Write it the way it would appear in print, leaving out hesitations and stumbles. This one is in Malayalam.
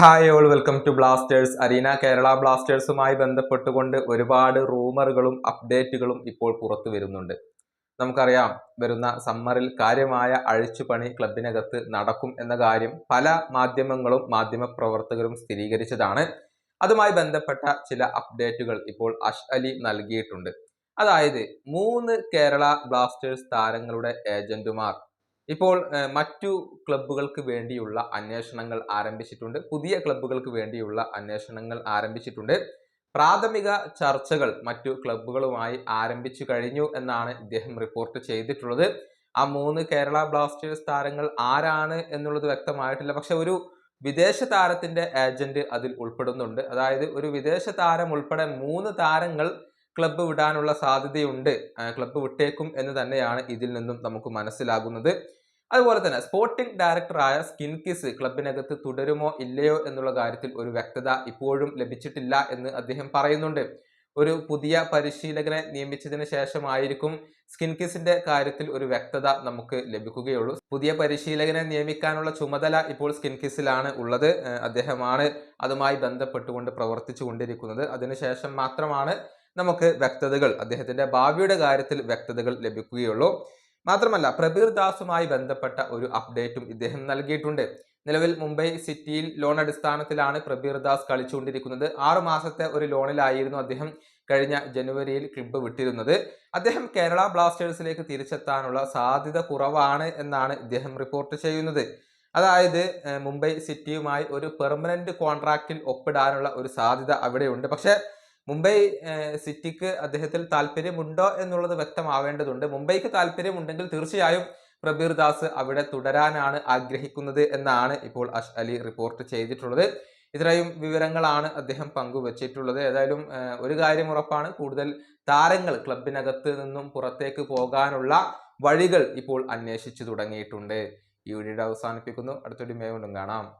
Hi all welcome to Blasters arena. Kerala ബ്ലാസ്റ്റേഴ്സുമായി ബന്ധപ്പെട്ടുകൊണ്ട് ഒരുപാട് റൂമറുകളും അപ്ഡേറ്റുകളും ഇപ്പോൾ പുറത്തു വരുന്നുണ്ട്. നമുക്കറിയാം, വരുന്ന സമ്മറിൽ കാര്യമായ അഴിച്ചുപണി ക്ലബിനകത്ത് നടക്കും എന്ന കാര്യം പല മാധ്യമങ്ങളും മാധ്യമപ്രവർത്തകരും സ്ഥിരീകരിച്ചതാണ്. അതുമായി ബന്ധപ്പെട്ട ചില അപ്ഡേറ്റുകൾ ഇപ്പോൾ അഷ്അലി നൽകിയിട്ടുണ്ട്. അതായത് 3 കേരള ബ്ലാസ്റ്റേഴ്സ് താരങ്ങളുടെ ഏജന്റുമാർ ഇപ്പോൾ മറ്റു ക്ലബ്ബുകൾക്ക് വേണ്ടിയുള്ള അന്വേഷണങ്ങൾ ആരംഭിച്ചിട്ടുണ്ട്. പുതിയ ക്ലബ്ബുകൾക്ക് വേണ്ടിയുള്ള അന്വേഷണങ്ങൾ ആരംഭിച്ചിട്ടുണ്ട്. പ്രാഥമിക ചർച്ചകൾ മറ്റു ക്ലബ്ബുകളുമായി ആരംഭിച്ചു കഴിഞ്ഞു എന്നാണ് ഇദ്ദേഹം റിപ്പോർട്ട് ചെയ്തിട്ടുള്ളത്. ആ 3 കേരള ബ്ലാസ്റ്റേഴ്സ് താരങ്ങൾ ആരാണ് എന്നുള്ളത് വ്യക്തമായിട്ടില്ല. പക്ഷെ ഒരു വിദേശ താരത്തിന്റെ ഏജന്റ് അതിൽ ഉൾപ്പെടുന്നുണ്ട്. അതായത് ഒരു വിദേശ താരം ഉൾപ്പെടെ 3 താരങ്ങൾ ക്ലബ്ബ് വിടാനുള്ള സാധ്യതയുണ്ട്, ക്ലബ്ബ് വിട്ടേക്കും എന്ന് തന്നെയാണ് ഇതിൽ നിന്നും നമുക്ക് മനസ്സിലാകുന്നത്. അതുപോലെ തന്നെ സ്പോർട്ടിംഗ് ഡയറക്ടറായ സ്കിൻകിസ് ക്ലബിനകത്ത് തുടരുമോ ഇല്ലയോ എന്നുള്ള കാര്യത്തിൽ ഒരു വ്യക്തത ഇപ്പോഴും ലഭിച്ചിട്ടില്ല എന്ന് അദ്ദേഹം പറയുന്നുണ്ട്. ഒരു പുതിയ പരിശീലകനെ നിയമിച്ചതിന് ശേഷമായിരിക്കും സ്കിൻകിസിന്റെ കാര്യത്തിൽ ഒരു വ്യക്തത നമുക്ക് ലഭിക്കുകയുള്ളൂ. പുതിയ പരിശീലകനെ നിയമിക്കാനുള്ള ചുമതല ഇപ്പോൾ സ്കിൻകിസിലാണ് ഉള്ളത്. അദ്ദേഹമാണ് അതുമായി ബന്ധപ്പെട്ടുകൊണ്ട് പ്രവർത്തിച്ചു കൊണ്ടിരിക്കുന്നത്. അതിനുശേഷം മാത്രമാണ് നമുക്ക് വ്യക്തതകൾ, അദ്ദേഹത്തിന്റെ ഭാവിയുടെ കാര്യത്തിൽ വ്യക്തതകൾ ലഭിക്കുകയുള്ളൂ. മാത്രമല്ല, പ്രബീർ ദാസുമായി ബന്ധപ്പെട്ട ഒരു അപ്ഡേറ്റും ഇദ്ദേഹം നൽകിയിട്ടുണ്ട്. നിലവിൽ മുംബൈ സിറ്റിയിൽ ലോൺ അടിസ്ഥാനത്തിലാണ് പ്രബീർ ദാസ് കളിച്ചുകൊണ്ടിരിക്കുന്നത്. 6 മാസത്തെ ഒരു ലോണിലായിരുന്നു അദ്ദേഹം കഴിഞ്ഞ ജനുവരിയിൽ ക്ലബ്ബ് വിട്ടിരുന്നത്. അദ്ദേഹം കേരള ബ്ലാസ്റ്റേഴ്സിലേക്ക് തിരിച്ചെത്താനുള്ള സാധ്യത കുറവാണ് എന്നാണ് ഇദ്ദേഹം റിപ്പോർട്ട് ചെയ്യുന്നത്. അതായത് മുംബൈ സിറ്റിയുമായി ഒരു പെർമനന്റ് കോൺട്രാക്റ്റിൽ ഒപ്പിടാനുള്ള ഒരു സാധ്യത അവിടെയുണ്ട്. പക്ഷെ മുംബൈ സിറ്റിക്ക് അദ്ദേഹത്തിൽ താല്പര്യമുണ്ടോ എന്നുള്ളത് വ്യക്തമാവേണ്ടതുണ്ട്. മുംബൈക്ക് താല്പര്യമുണ്ടെങ്കിൽ തീർച്ചയായും പ്രബീർ ദാസ് അവിടെ തുടരാനാണ് ആഗ്രഹിക്കുന്നത് എന്നാണ് ഇപ്പോൾ അഷ്അലി റിപ്പോർട്ട് ചെയ്തിട്ടുള്ളത്. ഇത്രയും വിവരങ്ങളാണ് അദ്ദേഹം പങ്കുവച്ചിട്ടുള്ളത്. ഏതായാലും ഒരു കാര്യം ഉറപ്പാണ്, കൂടുതൽ താരങ്ങൾ ക്ലബിനകത്ത് നിന്നും പുറത്തേക്ക് പോകാനുള്ള വഴികൾ ഇപ്പോൾ അന്വേഷിച്ചു തുടങ്ങിയിട്ടുണ്ട്. ഈ വീഡിയോ അവസാനിപ്പിക്കുന്നു. അടുത്തൊരു വീഡിയോയിൽ കാണാം.